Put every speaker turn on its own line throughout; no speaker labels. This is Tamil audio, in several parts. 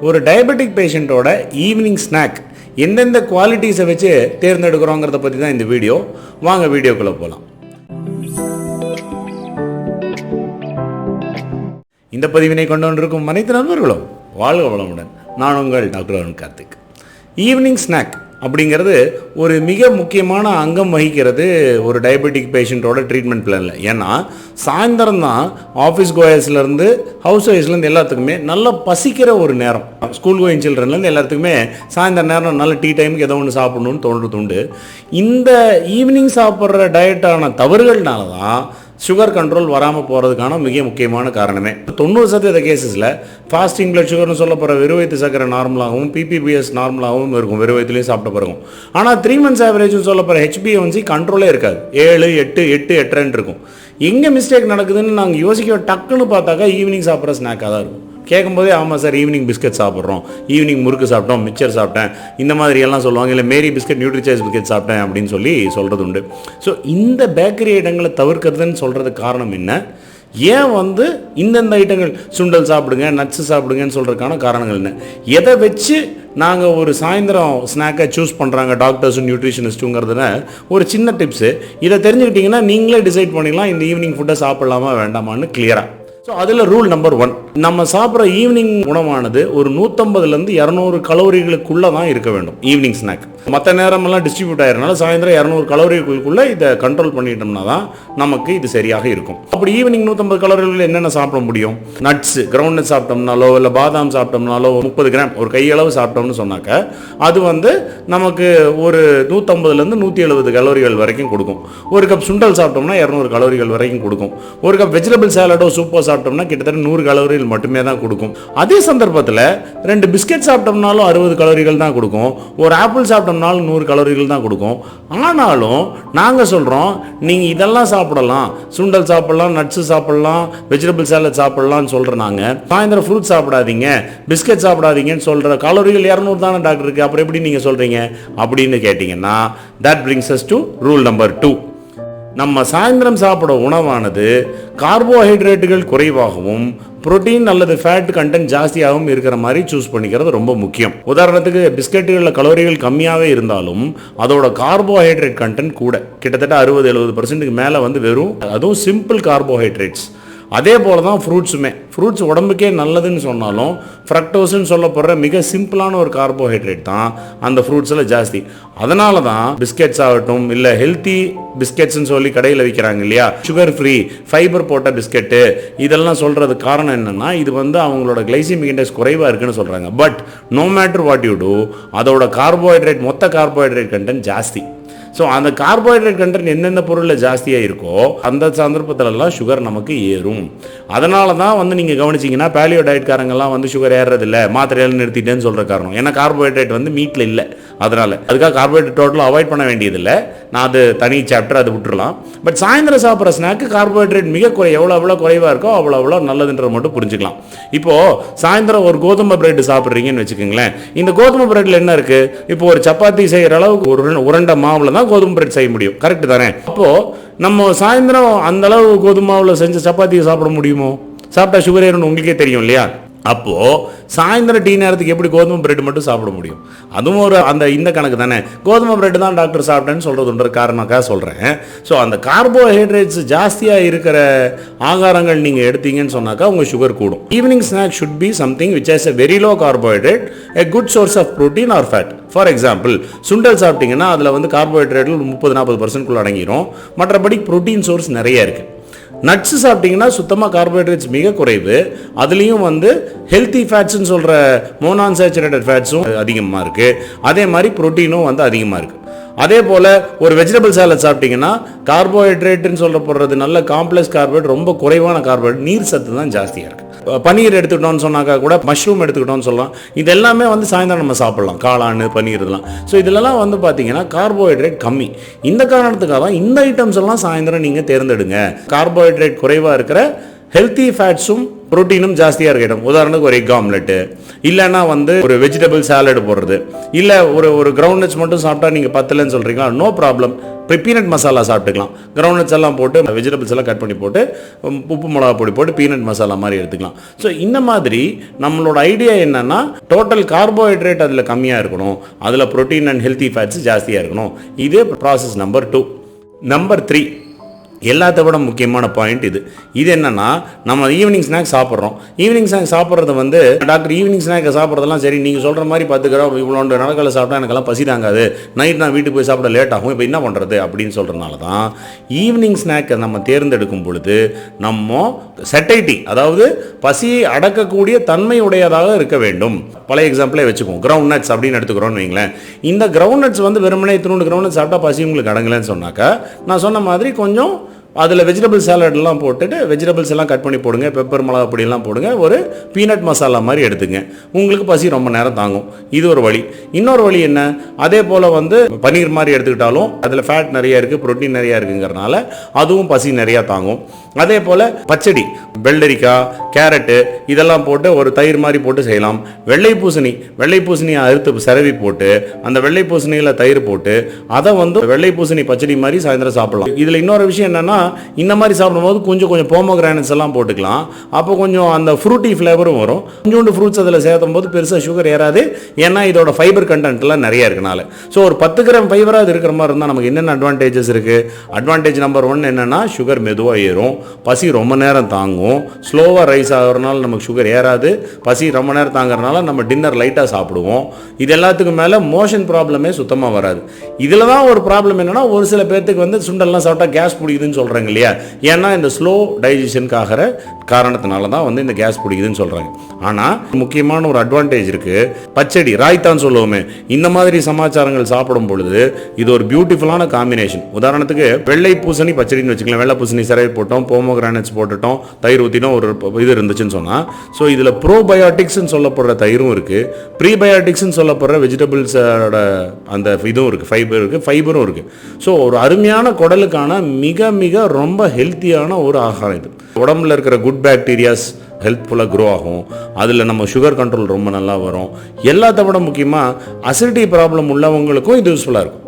ஒரு டயபெட்டிக் பேஷண்ட்டோட ஈவினிங் ஸ்நாக் எந்தெந்த குவாலிட்டிஸை வச்சு தேர்ந்தெடுக்கிறோங்கிறத பற்றி தான் இந்த வீடியோ. வாங்க வீடியோக்குள்ளே போகலாம். இந்த பதிவினை கொண்டு வந்திருக்கும் அனைத்து நண்பர்களும் வாழ்க வளமுடன். நான் உங்கள் டாக்டர் அருண்கார்த்திக். ஈவினிங் ஸ்நாக் அப்படிங்கிறது ஒரு மிக முக்கியமான அங்கம் வகிக்கிறது ஒரு டயபெட்டிக் பேஷண்ட்டோட ட்ரீட்மெண்ட் பிளானில். ஏன்னா சாயந்தரம் தான் ஆஃபீஸ் கோயர்ஸ்லேருந்து ஹவுஸ் ஒய்ஃப்ஸ்லேருந்து எல்லாத்துக்குமே நல்லா பசிக்கிற ஒரு நேரம். ஸ்கூல் கோயிங் சில்ட்ரன்லேருந்து எல்லாத்துக்குமே சாயந்தரம் நேரம் நல்ல டீ டைமுக்கு ஏதோ ஒன்று சாப்பிடணும்னு தோன்றுண்டு. இந்த ஈவினிங் சாப்பிட்ற டயட்டான தவறுகள்னால தான் சுகர் கண்ட்ரோல் வராமல் போகிறதுக்கான மிக முக்கியமான காரணமே. 90% கேசஸில் ஃபாஸ்டிங் பிளட் சுகர்னு சொல்ல போகிற வெறுவயத்து சக்கரை நார்மலாகவும் PPBS நார்மலாகவும் இருக்கும் வெறுவயத்துலேயும் சாப்பிட்ட பிறகும். ஆனால் 3 months ஆவரேஜ்னு சொல்ல போகிற HbA1c கண்ட்ரோலே இருக்காது. 7, 8, 8 இருக்கும். எங்கே மிஸ்டேக் நடக்குதுன்னு நாங்கள் யோசிக்க டக்குன்னு பார்த்தாக்கா ஈவினிங் சாப்பிட்ற ஸ்நாக்காக தான் இருக்கும். கேட்கும்போதே ஆமாம் சார் ஈவினிங் பிஸ்கட் சாப்பிட்றோம், ஈவினிங் முறுக்கு சாப்பிட்டோம், மிக்சர் சாப்பிட்டேன், இந்த மாதிரி எல்லாம் சொல்லுவாங்க. இல்லை மேரி பிஸ்கட் நியூட்ரிச்சைஸ் பிஸ்கட் சாப்பிட்டேன் அப்படின்னு சொல்லி சொல்கிறது உண்டு. ஸோ இந்த பேக்கரி ஐட்டங்களை தவிர்க்கிறதுன்னு சொல்கிறதுக்கு காரணம் என்ன? ஏன் இந்தந்த ஐட்டங்கள் சுண்டல் சாப்பிடுங்க, நட்ஸு சாப்பிடுங்கன்னு சொல்கிறதுக்கான காரணங்கள் என்ன? எதை வச்சு நாங்கள் ஒரு சாயந்தரம் ஸ்நாக்கை சூஸ் பண்ணுறாங்க டாக்டர்ஸும் நியூட்ரிஷனிஸ்ட்டுங்கிறதுன ஒரு சின்ன டிப்ஸு. இதை தெரிஞ்சுக்கிட்டிங்கன்னா நீங்களே டிசைட் பண்ணிக்கலாம் இந்த ஈவினிங் ஃபுட்டை சாப்பிடலாமா வேண்டாமான்னு கிளியராக. ஸோ அதில் ரூல் நம்பர் 1, நம்ம சாப்பிட்ற ஈவினிங் உணவானது ஒரு 150 to 200 கலோரிகளுக்குள்ளே தான் இருக்க வேண்டும் ஈவினிங் ஸ்நாக். மற்ற நேரமெல்லாம் டிஸ்ட்ரிபியூட் ஆகிறதுனால சாயந்தரம் 200 கலோரிகளுக்குள்ளே இதை கண்ட்ரோல் பண்ணிட்டோம்னா தான் நமக்கு இது சரியாக இருக்கும். அப்படி ஈவினிங் 150 கலோரிகளில் என்னென்ன சாப்பிட முடியும்? நட்ஸு, கிரவுண்ட் நட் சாப்பிட்டோம்னாலோ இல்லை பாதாம் சாப்பிட்டோம்னாலோ 30 கிராம் ஒரு கையளவு சாப்பிட்டோம்னு சொன்னாக்க அது நமக்கு ஒரு 150 to 170 கலோரிகள் வரைக்கும் கொடுக்கும். ஒரு கப் சுண்டல் சாப்பிட்டோம்னா 200 கலோரிகள் வரைக்கும் கொடுக்கும். ஒரு கப் வெஜிடபிள் சாலடோ சூப்போ சாப்பிட்டோம்னா கிட்டத்தட்ட 100 கலோரிகள் மட்டுமே தான் கொடுக்கும். அதே சந்தர்ப்பத்தில் 2 பிஸ்கெட் சாப்பிட்டோம்னாலும் 60 கலோரிகள் தான் கொடுக்கும். ஒரு ஆப்பிள் சாப்பிட்டோம்னாலும் 100 கலோரிகள் தான் கொடுக்கும். ஆனாலும் நாங்கள் சொல்கிறோம் நீங்கள் இதெல்லாம் சாப்பிடலாம், சுண்டல் சாப்பிடலாம், நட்ஸு சாப்பிடலாம், வெஜிடபிள் சாலட் சாப்பிடலாம்னு சொல்கிறாங்க. சாயந்தரம் ஃப்ரூட் சாப்பிடாதீங்க, பிஸ்கெட் சாப்பிடாதீங்கன்னு சொல்கிற கலோரிகள் 200 தானே டாக்டர் இருக்குது, அப்புறம் எப்படி நீங்கள் சொல்கிறீங்க அப்படின்னு கேட்டிங்கன்னா that brings us to rule number 2. நம்ம சாயந்தரம் சாப்பிட உணவானது கார்போஹைட்ரேட்டுகள் குறைவாகவும் புரோட்டீன் அல்லது ஃபேட் கண்டென்ட் ஜாஸ்தியாகவும் இருக்கிற மாதிரி சூஸ் பண்ணிக்கிறது ரொம்ப முக்கியம். உதாரணத்துக்கு பிஸ்கெட்டுகளில் கலோரிகள் கம்மியாகவே இருந்தாலும் அதோட கார்போஹைட்ரேட் கண்டென்ட் கூட கிட்டத்தட்ட 60-70% மேலே வெறும் அதுவும் சிம்பிள் கார்போஹைட்ரேட்ஸ். அதே போல தான் ஃப்ரூட்ஸுமே. ஃப்ரூட்ஸ் உடம்புக்கே நல்லதுன்னு சொன்னாலும் ஃப்ரக்டோஸ்ன்னு சொல்லப்படுற மிக சிம்பிளான ஒரு கார்போஹைட்ரேட் தான் அந்த ஃப்ரூட்ஸில் ஜாஸ்தி. அதனால தான் பிஸ்கெட்ஸ் ஆகட்டும் இல்லை ஹெல்த்தி பிஸ்கெட்ஸ்ன்னு சொல்லி கடையில் விற்கிறாங்க இல்லையா, சுகர் ஃப்ரீ ஃபைபர் போட்ட பிஸ்கெட்டு, இதெல்லாம் சொல்கிறதுக்கு காரணம் என்னென்னா இது அவங்களோட கிளைசிமிக் இண்டெக்ஸ் குறைவாக இருக்குன்னு சொல்கிறாங்க. But no matter what you do, அதோட கார்போஹைட்ரேட் மொத்த கார்போஹைட்ரேட் கண்டென்ட் ஜாஸ்தி. ஸோ அந்த கார்போஹைட்ரேட் கண்டென்ட் எந்தெந்த பொருளில் ஜாஸ்தியாக இருக்கோ அந்த சந்தர்ப்பத்திலலாம் சுகர் நமக்கு ஏறும். அதனால தான் நீங்கள் கவனிச்சிங்கன்னா பேலியோ டயட்காரங்கெல்லாம் சுகர் ஏறுறதில்லை, மாத்திரையால் நிறுத்திட்டேன்னு சொல்கிற காரணம் ஏன்னா கார்போஹைட்ரேட் மீட்டில் இல்லை. அதனால் அதுக்காக கார்போஹைட்ரேட் டோட்டலாக அவாய்ட் பண்ண வேண்டியதில்லை. நான் அது தனி சாப்டர், அது விட்டுறலாம். பட் சாயந்தரம் சாப்பிட்ற ஸ்நாக்கு கார்போஹைட்ரேட் மிக எவ்வளோ குறைவாக இருக்கோ அவ்வளோ நல்லதுன்றதை மட்டும் புரிஞ்சுக்கலாம். இப்போது சாயந்தரம் ஒரு கோதுமை பிரெட் சாப்பிட்றீங்கன்னு வச்சுக்கோங்களேன். இந்த கோதுமை பிரெட்டில் என்ன இருக்குது? இப்போ ஒரு சப்பாத்தி செய்கிற அளவுக்கு ஒரு உருண்டை மாவில் தான் கோதுமை பிரெட் செய்ய முடியும். கரெக்ட் தானே? அப்போ நம்ம சாயந்தரம் அந்த அளவு கோதுமை மாவில் செஞ்ச சப்பாத்தியை சாப்பிட முடியுமோ? சாப்பிட்டா சுகர் ஏறும்னு உங்களுக்கே தெரியும் இல்லையா? அப்போது சாயந்தரம் டீ நேரத்துக்கு எப்படி கோதுமை பிரெட் மட்டும் சாப்பிட முடியும்? அதுவும் இந்த கணக்கு தானே. கோதுமை பிரெட் தான் டாக்டர் சாப்பிட்டேன்னு சொல்கிறதுன்ற காரணக்காக சொல்கிறேன். ஸோ அந்த கார்போஹைட்ரேட்ஸ் ஜாஸ்தியாக இருக்கிற ஆகாரங்கள் நீங்கள் எடுத்தீங்கன்னு சொன்னாக்கா உங்கள் சுகர் கூடும். Evening snack should be something which has a very low carbohydrate, a good source of protein or fat. For example சுண்டல் சாப்பிட்டீங்கன்னா அதில் கார்போஹைட்ரேட்டில் 30-40% அடங்கிடும். மற்றபடி ப்ரோட்டீன் சோர்ஸ் நிறைய இருக்குது. நட்ஸு சாப்பிட்டிங்கன்னா சுத்தமாக கார்போஹைட்ரேட்ஸ் மிக குறைவு. அதுலேயும் ஹெல்த்தி ஃபேட்ஸ்ன்னு சொல்கிற மோனோஅன்சாச்சுரேட்டட் ஃபேட்ஸும் அதிகமாக இருக்குது. அதே மாதிரி ப்ரோட்டீனும் அதிகமாக இருக்குது. அதே போல் ஒரு வெஜிடபிள் சாலட் சாப்பிட்டிங்கன்னா கார்போஹைட்ரேட்டுன்னு சொல்லப்படுறது நல்ல காம்ப்ளெக்ஸ் கார்போஹைட்ரேட், ரொம்ப குறைவான கார்போஹைட்ரேட், நீர் சத்து தான் ஜாஸ்தியாக இருக்குது. பன்னீர் எடுத்துக்கிட்டோம்னு சொன்னாக்கா கூட மஷ்ரூம் எடுத்துக்கிட்டோம்னு சொல்லலாம். இது எல்லாமே சாயந்தரம் நம்ம சாப்பிடலாம், காளான், பன்னீர் இதெல்லாம். ஸோ இதெல்லாம் பார்த்தீங்கன்னா கார்போஹைட்ரேட் கம்மி. இந்த காரணத்துக்காக தான் இந்த ஐட்டம்ஸ் எல்லாம் சாயந்தரம் நீங்கள் தேர்ந்தெடுங்க. கார்போஹைட்ரேட் குறைவாக இருக்கிற ஹெல்த்தி ஃபேட்ஸும் புரோட்டீனும் ஜாஸ்தியாக இருக்க ஐட்டம். உதாரணத்துக்கு ஒரு எக் ஆம்லெட்டு, இல்லைன்னா வந்து ஒரு வெஜிடபிள் சாலட் போடுறது, இல்லை ஒரு கிரவுண்ட் மட்டும் சாப்பிட்டா நீங்கள் பத்தலைன்னு சொல்கிறீங்களா, நோ ப்ராப்ளம். இப்போ பீனட் மசாலா சாப்பிட்டுக்கலாம். கிரவுண்ட்ஸ் எல்லாம் போட்டு வெஜிடபிள்ஸ் எல்லாம் கட் பண்ணி போட்டு உப்பு மிளகா பொடி போட்டு பீனட் மசாலா மாதிரி எடுத்துக்கலாம். ஸோ இந்த மாதிரி நம்மளோட ஐடியா என்னன்னா, டோட்டல் கார்போஹைட்ரேட் அதில் கம்மியாக இருக்கணும், அதில் புரோட்டீன் அண்ட் ஹெல்த்தி ஃபேட்ஸ் ஜாஸ்தியாக இருக்கணும். இதே ப்ராசஸ் நம்பர் 2. நம்பர் 3 எல்லாத்த விட முக்கியமான பாயிண்ட் இது என்னன்னா, நம்ம ஈவினிங் ஸ்நாக்ஸ் சாப்பிட்றோம். ஈவினிங் ஸ்நாக்ஸ் சாப்பிட்றது வந்து டாக்டர் ஈவினிங் ஸ்நாக்கை சாப்பிட்றதெல்லாம் சரி, நீங்கள் சொல்கிற மாதிரி 10 கிராம் இவ்வளோண்டு நடக்கல சாப்பிட்டா எனக்கெல்லாம் பசி தாங்காது, நைட் நான் வீட்டுக்கு போய் சாப்பிட லேட் ஆகும், இப்போ என்ன பண்ணுறது அப்படின்னு சொல்கிறதுனால தான் ஈவினிங் ஸ்நாக்கை நம்ம தேர்ந்தெடுக்கும் பொழுது நம்ம சட்டைட்டி, அதாவது பசியை அடக்கக்கூடிய தன்மை உடையதாக இருக்க வேண்டும். பழைய எக்ஸாம்பிளே வச்சுக்கோம், கிரவுண்ட் நட்ஸ் அப்படின்னு எடுத்துக்கிறோன்னு வைங்களேன். இந்த கிரவுண்ட் நட்ஸ் வந்து வெறுமனே 3 கிரவுண்ட் நட்ஸ் சாப்பிட்டா பசி உங்களுக்கு அடங்கலைன்னு சொன்னாக்கா, நான் சொன்ன மாதிரி கொஞ்சம் அதில் வெஜிடபிள் சாலட்லாம் போட்டுட்டு வெஜிடபிள்ஸ் எல்லாம் கட் பண்ணி போடுங்க, பெப்பர் மிளகா பொடியெல்லாம் போடுங்க, ஒரு பீனட் மசாலா மாதிரி எடுத்துங்க, உங்களுக்கு பசி ரொம்ப நேரம் தாங்கும். இது ஒரு வழி. இன்னொரு வழி என்ன, அதே போல் வந்து பன்னீர் மாதிரி எடுத்துக்கிட்டாலும் அதில் ஃபேட் நிறையா இருக்குது, புரோட்டீன் நிறையா இருக்குங்கிறனால அதுவும் பசி நிறையா தாங்கும். அதே போல் பச்சடி, வெள்ளரிக்காய், கேரட்டு இதெல்லாம் போட்டு ஒரு தயிர் மாதிரி போட்டு செய்யலாம். வெள்ளை பூசணியை அறுத்து சிரவி போட்டு அந்த வெள்ளை பூசணியில் தயிர் போட்டு அதை வந்து வெள்ளை பூசணி பச்சடி மாதிரி சாயந்தரம் சாப்பிடலாம். இதில் இன்னொரு விஷயம் என்னென்னா, இந்த மாதிரி சாப்பிடும்போது கொஞ்சம் போமோகிரானட்ஸ் எல்லாம் போட்டுக்கலாம். அப்போ கொஞ்சம் அந்த ஃப்ரூட்டி ஃப்ளேவரும் வரும். கொஞ்சோண்டு ஃப்ரூட்ஸ் அதில் சேர்த்தும் போது பெருசாக சுகர் ஏறாது, ஏன்னா இதோட ஃபைபர் கண்டென்ட்லாம் நிறைய இருக்கனால. ஸோ ஒரு 10 கிராம் ஃபைபராக இருக்கிற மாதிரி இருந்தால் நமக்கு என்னென்ன அட்வான்டேஜஸ் இருக்குது? அட்வான்டேஜ் நம்பர் 1 என்னென்னா, சுகர் மெதுவாக ஏறும், பசி ரொம்ப நேரம் தாங்கும். ஸ்லோவாக ரைஸ் ஆகிறதுனால நமக்கு சுகர் ஏறாது, பசி ரொம்ப நேரம் தாங்கிறதுனால நம்ம டின்னர் லைட்டாக சாப்பிடுவோம். இது எல்லாத்துக்கும் மேலே மோஷன் ப்ராப்ளமே சுத்தமாக வராது. இதில் தான் ஒரு ப்ராப்ளம் என்னென்னா, ஒரு சில பேர்த்துக்கு வந்து சுண்டெல்லாம் சாப்பிட்டா கேஸ் பிடிக்குதுன்னு சொல்கிறாங்க இல்லையா, ஏன்னா இந்த ஸ்லோ டைஜஷனுக்கு ஆகிற காரணத்தினால தான் வந்து இந்த கேஸ் பிடிக்குதுன்னு சொல்கிறாங்க. ஆனால் முக்கியமான ஒரு அட்வான்டேஜ் இருக்குது. பச்சடி, ராய்த்தான்னு சொல்லுவோமே, இந்த மாதிரி சமாச்சாரங்கள் சாப்பிடும் பொழுது இது ஒரு பியூட்டிஃபுல்லான காம்பினேஷன். உதாரணத்துக்கு வெள்ளை பூசணி பச்சடின்னு வச்சுக்கலாம். வெள்ளை பூசணி சிரவி போட்டோம், போமோகிரானட்ஸ் போட்டுட்டோம், தயிர் ஊற்றினோம், ஒரு இது இருந்துச்சுன்னு சொன்னால், ஸோ இதில் ப்ரோபயோட்டிக்ஸ்ன்னு சொல்லப்படுற தயிரும் இருக்குது, ப்ரீபயோட்டிக்ஸ்ன்னு சொல்லப்படுற வெஜிடபிள்ஸோட அந்த இதுவும் இருக்குது, ஃபைபரும் இருக்குது. ஸோ ஒரு அருமையான குடலுக்கான மிக மிக ரொம்ப ஹெல்த்தியான ஒரு ஆகாரம் இது. உடம்புல இருக்கிற குட் பாக்டீரியாஸ் ஹெல்ப்ஃபுல்லாக க்ரோ ஆகும். அதில் நம்ம சுகர் கண்ட்ரோல் ரொம்ப நல்லா வரும். எல்லாத்த விட முக்கியமாக அசிடிட்டி ப்ராப்ளம் உள்ளவங்களுக்கும் இது யூஸ்ஃபுல்லாக இருக்கும்.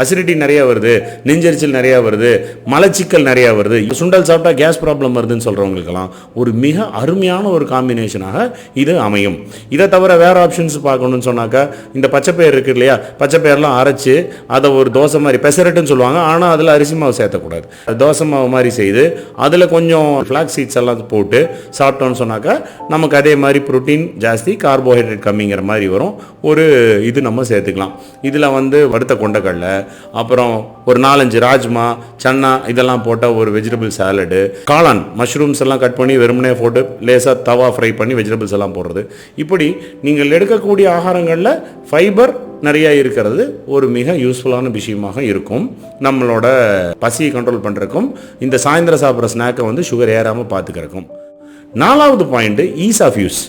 அசிடிட்டி நிறையா வருது, நெஞ்சரிச்சல் நிறையா வருது, மலச்சிக்கல் நிறையா வருது, சுண்டல் சாப்பிட்டா கேஸ் ப்ராப்ளம் வருதுன்னு சொல்கிறவங்களுக்கெல்லாம் ஒரு மிக அருமையான ஒரு காம்பினேஷனாக இது அமையும். இதை தவிர வேறு ஆப்ஷன்ஸ் பார்க்கணுன்னு சொன்னாக்கா, இந்த பச்சைப்பயிர் இருக்குது இல்லையா, பச்சைப்பயிரெலாம் அரைச்சி அதை ஒரு தோசை மாதிரி, பெசரட்டுன்னு சொல்லுவாங்க, ஆனால் அதில் அரிசி மாவு சேர்த்தக்கூடாது, தோசை மாவு மாதிரி செய்து அதில் கொஞ்சம் ஃப்ளாக்ஸ் சீட்ஸ் எல்லாம் போட்டு சாப்பிட்டோன்னு சொன்னாக்கா நமக்கு அதே மாதிரி புரோட்டீன் ஜாஸ்தி, கார்போஹைட்ரேட் கம்மிங்கிற மாதிரி வரும். ஒரு இது நம்ம சேர்த்துக்கலாம். இதில் வந்து வறுத்த கொண்டக்கடலை, அப்புறம் ஒரு 4-5 ராஜ்மா, சன்னா இதெல்லாம் போட்ட ஒரு வெஜிடபிள் சாலடு, காளான், மஷ்ரூம்ஸ் எல்லாம் கட் பண்ணி வெறுமனே போட்டு லேசாக தவா ஃப்ரை பண்ணி வெஜிடபிள்ஸ் எல்லாம் போடுறது. இப்படி நீங்கள் எடுக்கக்கூடிய ஆகாரங்களில் ஃபைபர் நிறையா இருக்கிறது ஒரு மிக யூஸ்ஃபுல்லான விஷயமாக இருக்கும். நம்மளோட பசியை கண்ட்ரோல் பண்ணுறதுக்கும் இந்த சாயந்தரம் சாப்பிட்ற ஸ்நாக்கை வந்து சுகர் ஏறாமல் பார்த்துக்கிறக்கும். 4வது பாயிண்ட்டு, ஈஸ் ஆஃப் யூஸ்.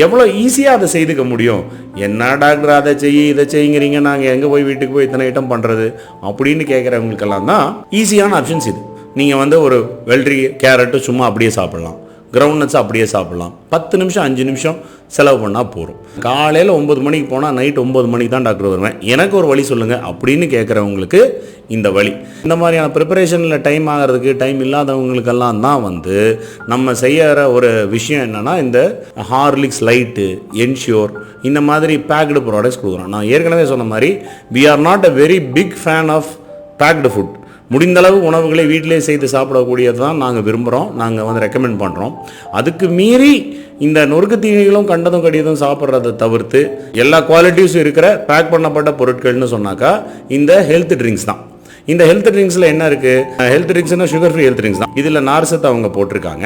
எவ்வளோ ஈஸியாக அதை செய்துக்க முடியும். என்ன டாக்டர் அதை இதை செய்யுங்கிறீங்க, நாங்கள் எங்கே போய் வீட்டுக்கு போய் இத்தனை ஐட்டம் பண்ணுறது அப்படின்னு கேட்குறவங்களுக்கெல்லாம் தான் ஈஸியான ஆப்ஷன்ஸ் இது. நீங்கள் வந்து ஒரு வெள்ளரி கேரட்டு சும்மா அப்படியே சாப்பிட்லாம், கிரவுண்ட் நட்ஸ் அப்படியே சாப்பிட்லாம். 10 நிமிஷம் 5 நிமிஷம் செலவு பண்ணால் போகும். காலையில் 9 மணிக்கு போனால் நைட் 9 மணிக்கு தான் டாக்டர் வருவேன், எனக்கு ஒரு வழி சொல்லுங்கள் அப்படின்னு கேட்குறவங்களுக்கு இந்த வழி. இந்த மாதிரியான ப்ரிப்பரேஷனில் டைம் ஆகிறதுக்கு டைம் இல்லாதவங்களுக்கெல்லாம் தான் வந்து நம்ம செய்கிற ஒரு விஷயம் என்னென்னா, இந்த ஹார்லிக்ஸ் லைட்டு, என்ஷூர் இந்த மாதிரி பேக்டு ப்ராடக்ட்ஸ் கொடுக்குறோம். நான் ஏற்கனவே சொன்ன மாதிரி we are not a very big fan of packed food. முடிந்தளவு உணவுகளை வீட்டிலே செய்து சாப்பிடக்கூடியது தான் நாங்கள் விரும்புகிறோம், நாங்கள் வந்து ரெக்கமெண்ட் பண்ணுறோம். அதுக்கு மீறி இந்த நொறுக்கு தீனிகளும் கண்டதும் கடியதும் சாப்பிட்றதை தவிர்த்து எல்லா குவாலிட்டிஸும் இருக்கிற பேக் பண்ணப்பட்ட பொருட்கள்னு சொன்னாக்கா இந்த ஹெல்த் ட்ரிங்க்ஸ் தான். இந்த ஹெல்த் ட்ரிங்க்ஸில் என்ன இருக்குது? ஹெல்த் ட்ரிங்க்ஸ்னால் சுகர் ஃப்ரீ ஹெல்த் ட்ரிங்க்ஸ் தான். இதில் நார்சத்து அவங்க போட்டிருக்காங்க.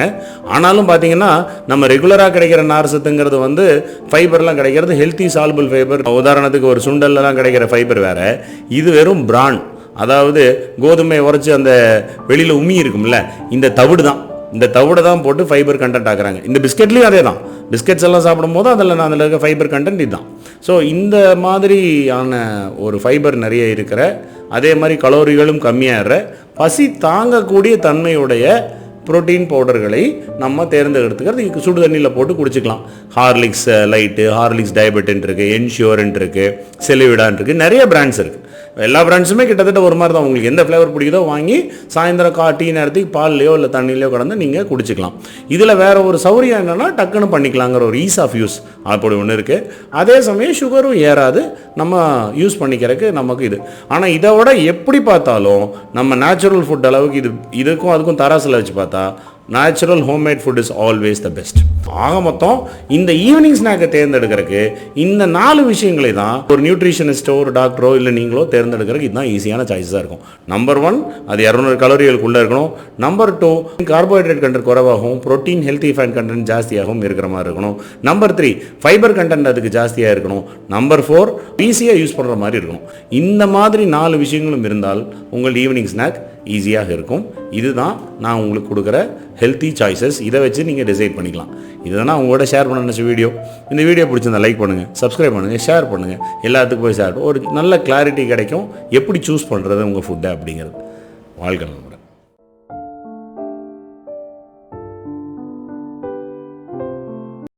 ஆனாலும் பார்த்தீங்கன்னா நம்ம ரெகுலராக கிடைக்கிற நார்சத்துங்கிறது வந்து ஃபைபர்லாம் கிடைக்கிறது ஹெல்த்தி சால்பிள் ஃபைபர். உதாரணத்துக்கு ஒரு சுண்டல்லாம் கிடைக்கிற ஃபைபர் வேறு, இது வெறும் பிரான், அதாவது கோதுமை உரைச்சி அந்த வெளியில் உமி இருக்கும்ல, இந்த தவிடு தான் போட்டு ஃபைபர் கண்டென்ட் ஆக்குறாங்க. இந்த பிஸ்கெட்லேயும் அதே தான். பிஸ்கெட்ஸ் எல்லாம் சாப்பிடும்போது அதில் இருக்க ஃபைபர் கண்டென்ட் இதுதான். ஸோ இந்த மாதிரியான ஒரு ஃபைபர் நிறைய இருக்கிற, அதே மாதிரி கலோரிகளும் கம்மியாகிற, பசி தாங்கக்கூடிய தன்மையுடைய புரோட்டீன் பவுடர்களை நம்ம தேர்ந்தெடுத்துக்கிறது சுடு தண்ணியில் போட்டு குடிச்சிக்கலாம். ஹார்லிக்ஸ் லைட்டு, ஹார்லிக்ஸ் டயபெட்டின் இருக்குது, என்ஷூரன்ட் இருக்குது, செலிவிடான் இருக்குது, நிறைய பிராண்ட்ஸ் இருக்குது. எல்லா பிராண்ட்ஸுமே கிட்டத்தட்ட ஒரு மாதிரி தான். உங்களுக்கு எந்த ஃப்ளேவர் பிடிக்குதோ வாங்கி சாயந்தரம் டீ நேரத்துக்கு பால்லையோ இல்லை தண்ணியிலையோ கலந்து நீங்கள் குடிச்சிக்கலாம். இதில் வேறு ஒரு சௌரியம் என்னென்னா டக்குன்னு பண்ணிக்கலாங்கிற ஒரு ஈஸ் ஆஃப் யூஸ் அப்படி ஒன்று இருக்குது. அதே சமயம் சுகரும் ஏறாது, நம்ம யூஸ் பண்ணிக்கிறதுக்கு நமக்கு இது. ஆனால் இதை விட எப்படி பார்த்தாலும் நம்ம நேச்சுரல் ஃபுட் அளவுக்கு இதுக்கும் அதுக்கும் தராசில் வச்சு பார்த்தா natural homemade food is always the best. ஆக மொத்தம் இந்த ஈவினிங் ஸ்நாக்கை தேர்ந்தெடுக்கிறதுக்கு இந்த 4 விஷயங்களை தான் ஒரு நியூட்ரிஷனிஸ்ட்டோ ஒரு டாக்டரோ இல்லை நீங்களோ தேர்ந்தெடுக்கிறதுக்கு இதுதான் ஈஸியான சாய்ஸாக இருக்கும். நம்பர் 1 அது 200 கலோரிகளுக்குள்ளே இருக்கணும். நம்பர் 2 கார்போஹைட்ரேட் கண்டென்ட் குறைவாகவும் புரோட்டீன் ஹெல்த்தி ஃபேட் கண்டென்ட் ஜாஸ்தியாகவும் இருக்கிற மாதிரி இருக்கணும். நம்பர் 3 ஃபைபர் கண்டென்ட் அதுக்கு ஜாஸ்தியாக இருக்கணும். நம்பர் 4 ஈஸியாக யூஸ் பண்ணுற மாதிரி இருக்கணும். இந்த மாதிரி 4 விஷயங்களும் இருந்தால் உங்கள் ஈவினிங் ஸ்நாக் ஈஸியாக இருக்கும். இதுதான் நான் உங்களுக்கு கொடுக்குற ஹெல்த்தி சாய்ஸஸ். இதை வச்சு நீங்கள் டிசைட் பண்ணிக்கலாம். இதுதான் நான் உங்களோட ஷேர் பண்ண நினச்ச வீடியோ. இந்த வீடியோ பிடிச்சிருந்தா லைக் பண்ணுங்கள், சப்ஸ்கிரைப் பண்ணுங்கள், ஷேர் பண்ணுங்கள், எல்லாத்துக்கும் போய் ஷேர். ஒரு நல்ல கிளாரிட்டி கிடைக்கும் எப்படி சூஸ் பண்ணுறது உங்கள் ஃபுட்டை அப்படிங்கிறது. வாழ்க்கை.